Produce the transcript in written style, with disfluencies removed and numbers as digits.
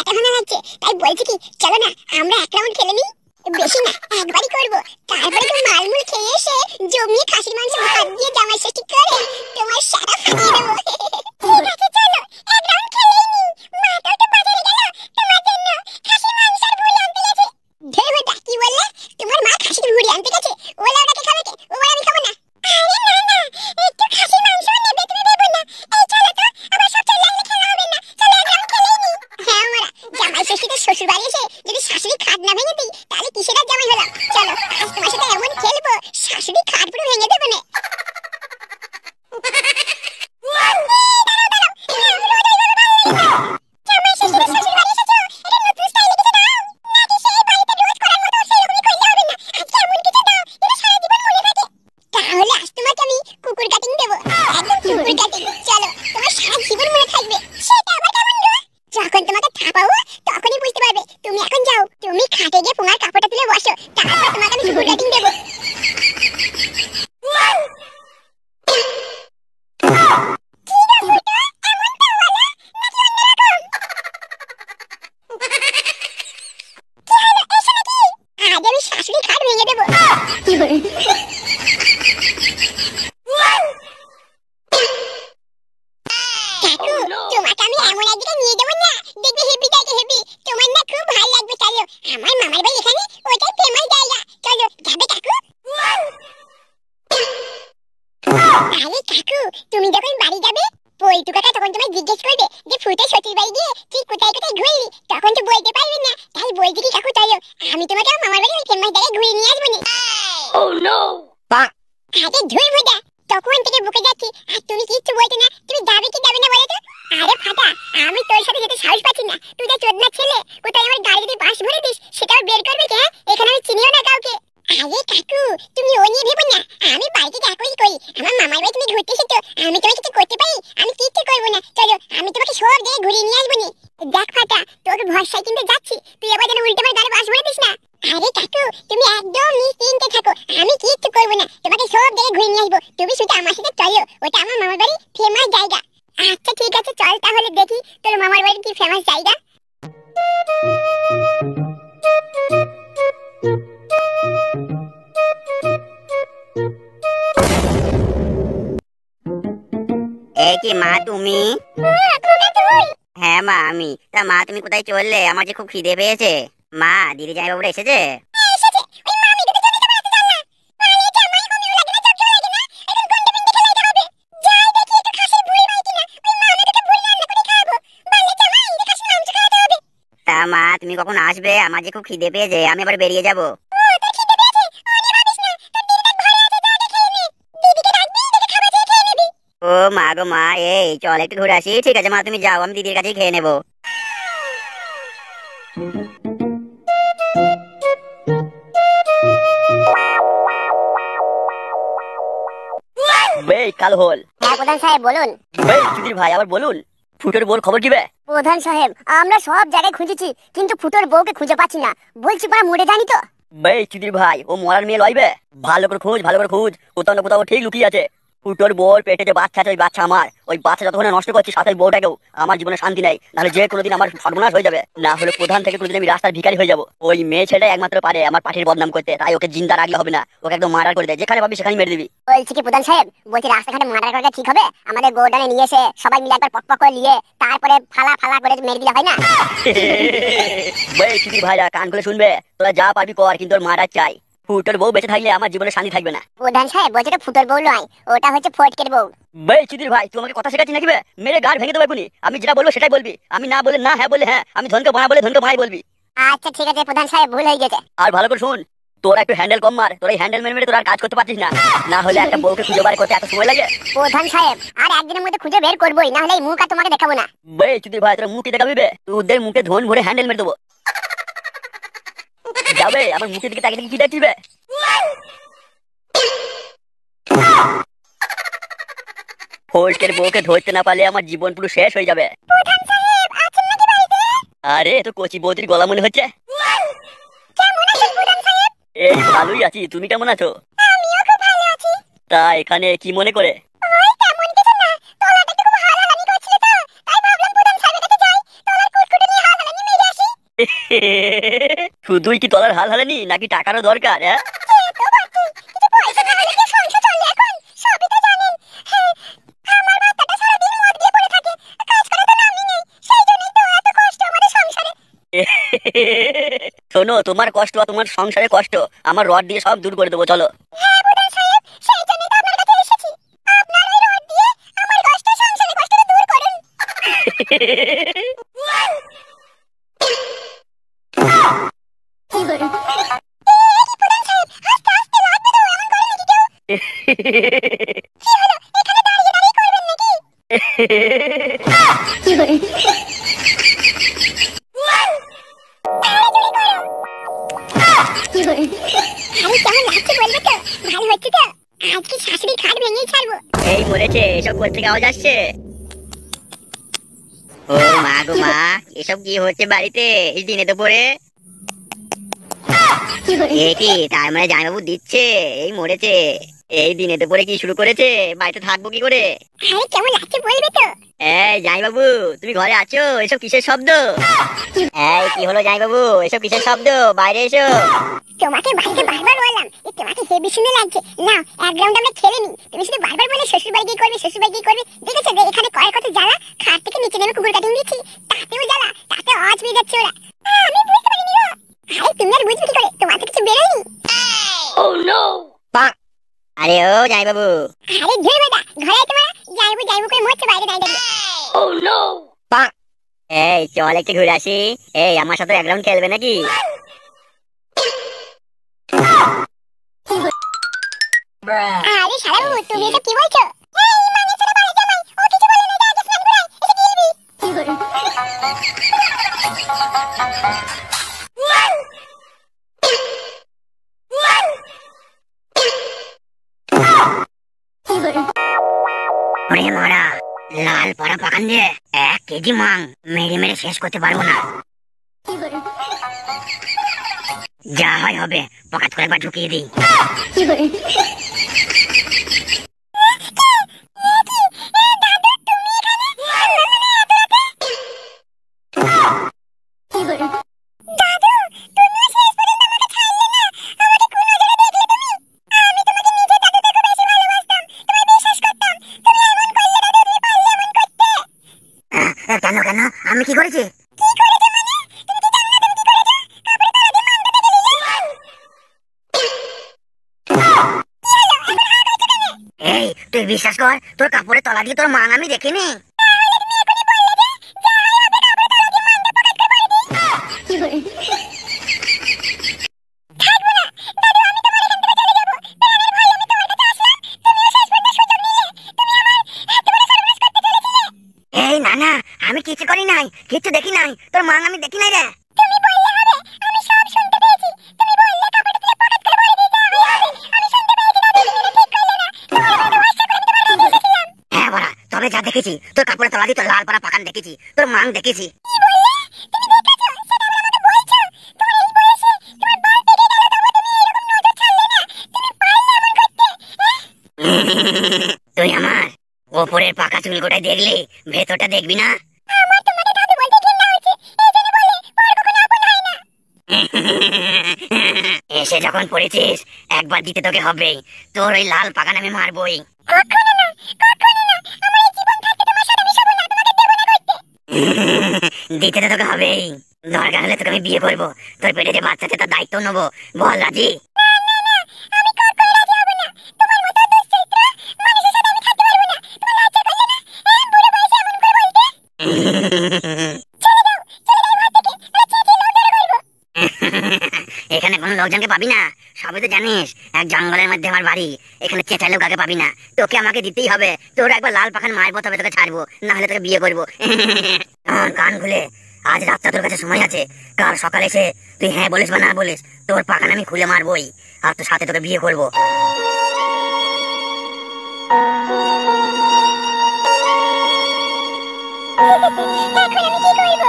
ব্যাটা ভাঙা লাগছে, তাই বলছি কি চলো না আমরা এক রাউন্ড খেলে নিই। বেশি না, একবারই করবো। তারপরে তো মালমুল খেয়ে এসে জমিয়ে খাসির মাংস ভাত দিয়ে জামাই ষষ্ঠী করে তোমার সারা ফাটিয়ে দেবো। ঠিক আছে চলো এক রাউন্ড খেলেই নিই। মাটাও তো বাজারে গেল তোমার জন্য খাসির মাংস আর ভুড়ি আনতে গেছে। ঢের বেটা কি বললে? তোমার মা খাসির ভুড়ি আনতে গেছে? ওলা ওটাকে খাবে কে? ও আমি খাবো না। আরে না না, একটু খাসির মাংস নেবে তুমি ভেবো না। এই চলো তো, আবার সব চলে আসলে খেলা হবে না। চলো এক রাউন্ড খেলেই নিই। হ্যাঁ মারা, জামাই ষষ্ঠীতে শ্বশুর বাড়ি এসে যদি শাশুড়ি খাট না ভেঙে দিই তাহলে কিসের আর জামাই হলাম। চলো আজ তোমার সাথে এমন খেলবো শাশুড়ি খাট পুরো ভেঙে দেবো না। যখন তোমাকে থাপাবো তখনই বুঝতে পারবে। তুমি এখন যাও, তুমি খাটে গিয়ে পোঙার কাপড়টা তুলে বসো, তারপর তোমাকে আমি সুগার কাটিং দেবো। আজ আমি শাশুড়ি খাট ভেঙে দেবো। তোমাকে আমি এমন একদিকে নিয়ে যাবো না, দেখবে হেভি জায়গা হেভি, তোমার না খুব ভালো লাগবে। চলো আমার মামার বাড়ি এখানে, ওইটাই ফেমাস জায়গা। চলো যাবে কাকু? আরে কাকু তুমি যখন বাড়ি যাবে বইটু কাকা তখন তোমায় জিজ্ঞেস করবে যে ফুটে সতীর বাড়ি গিয়ে তুই কোথায় কোথায় ঘুরলি, তখন তো বলতে পারবে না। তাই বলছি কি কাকু চলো আমি তোমাকে আমার মামার বাড়ি ওই ফেমাস জায়গায় ঘুরিয়ে নিয়ে আসবো। Oh no! আরে ধুই ভুদা, তখন থেকে বুকে যাচ্ছি আর তুমি কিচ্ছু বলছো না। তুমি যাবে কি যাবে না বলো তো? আরে ফাটা, আমি তোর সাথে যেতে সাহস পাচ্ছি না। তুই যে চোদনা ছেলে, কোথায় আমার গাড়ি যদি বাস ভরে দিস সেটাও বের করবে কে? এখানে আমি চিনিও না কাউকে। আরে কাকু তুমি ও নিয়ে ভেবো না, আমি বাড়িতে যা করি করি। আমার মামার বাড়ি তুমি ঘুরতে এসেছো, আমি তোমায় কিছু করতে পারি? আমি কিচ্ছু করবো না। চলো আমি তোমাকে সব জায়গায় ঘুরিয়ে নিয়ে আসবো। দেখ ফাটা, তোর ভরসায় কিন্তু যাচ্ছি, তুই আবার যেন উল্টে আমার গাড়ি বাস ভরে দিস না। আরে কাকু তুমি একদম নিশ্চিন্তে থাকো, আমি কিচ্ছু করবো না। তোমাকে সব জায়গায় ঘুরিয়ে নিয়ে আসবো, তুমি শুধু আমার সাথে চলো। ওটা আমার মামার বাড়ি ফেমাস জায়গা। আচ্ছা ঠিক আছে চল তাহলে দেখি তোর মামার বাড়ি কি ফেমাস জায়গা। এই কি মা তুমি? হ্যাঁ মা আমি। তা মা তুমি কোথায় চললে? আমার যে খুব খিদে পেয়েছে। মা দিদি জামাই বাবুরা এসেছে? তা মা তুমি কখন আসবে? আমার যে খুব খিদে পেয়েছে, আমি আবার বেরিয়ে যাবো। ও মা গো মা, এই চল একটু ঘুরে আসি। ঠিক আছে মা তুমি যাও, আমি দিদির কাছেই খেয়ে নেবো। বেই কাল হল। হ্যাঁ প্রধান সাহেব বলুন। বেই চুদির ভাই আবার বলুন। ফুটোর বউর খবর কি বে? প্রধান সাহেব আমরা সব জায়গায় খুঁজেছি কিন্তু ফুটোর বউকে খুঁজে পাচ্ছি না। বলছি পারা মরে জানি তো। বেই চুদির ভাই ও মরার মেয়ে লইবে। ভালো করে খোঁজ, ভালো করে খোঁজ, কোথাও না কোথাও ঠিক লুকিয়ে আছে। ফুটোর বউর পেটে যে বাচ্চা আছে ওই বাচ্চা আমার। ওই বাচ্চা যতক্ষণ নষ্ট করছি সাথে বউটাকেও, আমার জীবনে শান্তি নাই। নাহলে যে কোনোদিন আমার সর্বনাশ হয়ে যাবে। না হলে প্রধান থেকে কোনোদিন আমি রাস্তার ভিখারি হয়ে যাবো। ওই মেয়ে ছেলে একমাত্র পারে আমার পার্টির বদনাম করতে, তাই ওকে জিন্দা রাখলে হবে না। ওকে একদম মার্ডার করে দেয়, যেখানে পাবি সেখানে মেরে দিবি। বলছি কি প্রধান সাহেব, বলছি রাস্তাঘাটে মার্ডার করাটা ঠিক হবে? আমাদের গোডানে নিয়ে এসে সবাই মিলে একবার পক পক করে নিয়ে তারপরে ফালা ফালা করে মেরে দিলে হয় না? বেই চুদির ভাইরা কান খুলে শুনবে, তোরা যা পারবি কর, কিন্তু ওর মার্ডার চাই। ফুটোর বউ বেঁচে থাকলে আমার জীবনে শান্তি থাকবে না। প্রধান সাহেব বলছি এটা ফুটোর বউ নয়, ওটা হচ্ছে ফটকের বউ। বেই চুদির ভাই তুই আমাকে কথা শেখাচ্ছিস নাকি বে? মেরে গাড় ভেঙে দেবো এখনই। আমি যেটা বলবো সেটাই বলবি, আমি না বলে না, হ্যাঁ বলে হ্যাঁ, আমি ধনকে বানা বলে ধনকে বানাই বলবি। আচ্ছা ঠিক আছে প্রধান সাহেব, ভুল হয়ে গেছে। আর ভালো করে শুন, তোরা একটু হ্যান্ডেল কম মার। তোরা এই হ্যান্ডেল মেরে মেরে তোরা আর কাজ করতে পারছিস না। না হলে একটা বউকে খুঁজে বার করতে এত সময় লাগে? প্রধান সাহেব আর একদিনের মধ্যে খুঁজে বের করবোই, না হলে এই মুখ আর তোমাকে দেখাবো না। বেই চুদির ভাই তোরা মুখে দেখাবি বে? তোদের মুখে ধন ভরে হ্যান্ডেল মেরে দেবো। যাবে আমার মুখের দিকে তাকিয়ে কি দেখছিস বে? ফটকের বউকে ধরতে না পারলে আমার জীবন পুরো শেষ হয়ে যাবে। আরে তো কচি বৌদির গলা মনে হচ্ছে। এই ভালোই আছি, তুমি কেমন আছো? তা এখানে কি মনে করে? শুধুই কি তলার হাল হালেনি নাকি টাকারও দরকার? হ্যাঁ, তো বটে, কিন্তু পয়সা না হলে কি সংসার চলে এখন? সবই তো জানেন। হ্যাঁ, আমার ভাতাটা সারাদিন মদ দিয়ে পড়ে থাকে, কাজ করার তো নামই নেই। সেই জন্যই তো এত কষ্ট আমাদের সংসারে। শোনো, তোমার কষ্ট আর তোমার সংসারে কষ্ট আমার রড দিয়ে সব দূর করে দেবো, চলো। হ্যাঁ প্রধান সাহেব, সেই জন্যই তো আপনার কাছে এসেছি। আপনার ওই রড দিয়ে আমার কষ্ট, সংসারের কষ্টটা দূর করুন। কি বলেন? এই কি প্রধান সাহেব, আস্তে আস্তে লাগবে তো, এমন করেন নাকি কেউ? কি হলো, এখানে দাঁড়িয়ে দাঁড়িয়ে করবেন নাকি? কি বলেন? কি বলেন? আরে কেমন লাগছে বলবে তো? ভালো হচ্ছে তো? আজকে শাশুড়ি খাট ভেঙেই ছাড়বো। এই মরেছে, এসব কোথেকে আওয়াজ আসছে? ও মা গো মা, এসব কি হচ্ছে বাড়িতে এই দিনে দুপুরে? কি বলেন? এ কি, তার মানে জামাইবাবু দিচ্ছে? এই মরেছে, এই দিনে দুপুরে কি শুরু করেছে? বাড়িতে থাকবো কি করে? আরে কেমন লাগছে বলবে তো? এই জামাইবাবু, তুমি ঘরে আছো? এসব কিসের শব্দ? এই কি হলো জামাইবাবু, এসব কিসের শব্দ? বাইরে এসো। তোমাকে বাড়িতে বারবার বললাম যে তোমাকে হেভি সুন্দর লাগছে, না এক রাউন্ড আমরা খেলে নি। তুমি শুধু বারবার বলে শ্বশুর বাড়ি গিয়ে করবে, শ্বশুর বাড়ি গিয়ে করবে। দেখেছো যে এখানে কয়েক কত জ্বালা, খাট থেকে নিচে নেমে কুকুর কাটিং দিচ্ছি, তাতেও জ্বালা, তাতে আওয়াজ পেয়ে যাচ্ছে ওরা। আমি বুঝতে পারিনি গো। আরে তুমি আর বুঝবে কি করে, তোমার তো কিছু বেরোয়নি। আরে ও জামাইবাবু। আরে ধুর বেটা, ঘরে তোমার যাইবো যাইবো করে মরছে বাইরে দাঁড়িয়ে দাঁড়িয়ে। এই চল একটু ঘুরে আসি। এই আমার সাথে এক রাউন্ড খেলবে নাকি? আরে শালা বাবু, তুমি এটা কি বলছো? এই মানে ছেলে বাড়ি জামাই, ও কিছু বলে না, আগে স্নান করাই, এসে গিলবি। কি বলেন? কি বলেন? ওরে মারা, লাল পাড়া পাকান দিয়ে 1 কেজি মাং মেরে মেরে শেষ করতে পারবো না। কি বলেন? যা হয় হবে, পকাত করে একবার ঢুকিয়ে দিই। কি বলেন? কি বলেন? দাদু, তুমি শেষ পর্যন্ত আমাকে ছাড়লে না। আমাকে কোন নজরে দেখলে তুমি? আমি তোমাকে নিজে দাদু থেকে বেশি ভালোবাসতাম, তোমায় বিশ্বাস করতাম। তুমি এমন করলে দাদু, তুমি পারলে এমন করতে? কেন কেন, আমি কি করেছি? কি করেছো মানে? তুমি কি জানো না তুমি কি করেছো? কাপড়ে তলা দিয়ে মাংটা দেখে নিলে। এই তুই বিশ্বাস কর, তোর কাপড়ে তলা দিয়ে তোর মাং আমি দেখিনি। কি বলেন? এই না না, আমি কিছু করি নাই, কিছু দেখি নাই, তোর মাং আমি দেখি নাই রে। তুমি বললে হবে, আমি সব শুনতে পেয়েছি। তুমি বললে কাপড়টা তুলে পকেট করে ভরে দিয়ে যাওয়া হবে। আমি শুনতে পেয়েছি দাদু, তুমি এটা ঠিক করলে না। তোমার কথা ভরসা করে আমি তোমার কাছে এসেছিলাম। হ্যাঁ বড়া, তবে যা দেখেছি, তোর কাপড়ে তলা দিয়ে তোর লাল পাড়া পাকান দেখেছি, তোর মাং দেখেছি। কি বললে? তুমি দেখেছো? সেটা আবার আমাকে বলছো? তোমার এই বয়সে তোমার বাপ বেরিয়ে গেল, তবু তুমি এরকম নজর ছাড়লে না। তুমি পারলে এমন করতে? তুই আমার ওপরের পাকা চুল গোটাই দেখলি, ভেতরটা দেখবি না? আমার তোমাকে দাদু বলতে ঘৃণা হচ্ছে, এই জন্য বলে পর কখনো আপন হয় না। এসে যখন পড়েছিস, একবার দিতে তোকে হবেই। তোর ওই লাল পাকান আমি মারবই। কখনো না, কখনো না। আমার এই জীবন থাকতে তোমার সাথে মিশাবো না, তোমাকে দেবো না করতে। দিতে তো তোকে হবেই। দরকার হলে তোকে আমি বিয়ে করবো, তোর পেটে যে বাচ্চা আছে তার দায়িত্ব নেবো। বল রাজি? আমি কখনো রাজি হব না। তোমার মতো দুশ্চরিত্র মানুষের সাথে আমি থাকতে পারবো না। তোমার লজ্জা করলে না? বুড়ো বয়সে এমন করে বলতে? চলে যাও, চলে যাও ঘর থেকে। আমি চেঁচিয়ে লজ্জা করবো। এখানে কোনো লোকজনকে পাবি না, সবই তো জানিস। এক জঙ্গলের মধ্যে আমার বাড়ি, এখানে চেঁচালেও কাকে পাবি না। তোকে আমাকে দিতেই হবে। তোর একবার লাল পাখান মারবো, তবে তোকে ছাড়বো, না হলে তোকে বিয়ে করবো। কান খুলে, আজ রাতটা তোর কাছে সময় আছে। কাল সকালে এসে তুই হ্যাঁ বলিস বা না বলিস, তোর পাখান আমি খুলে মারবোই, আর তোর সাথে তোকে বিয়ে করবো। এখন আমি কি করবো?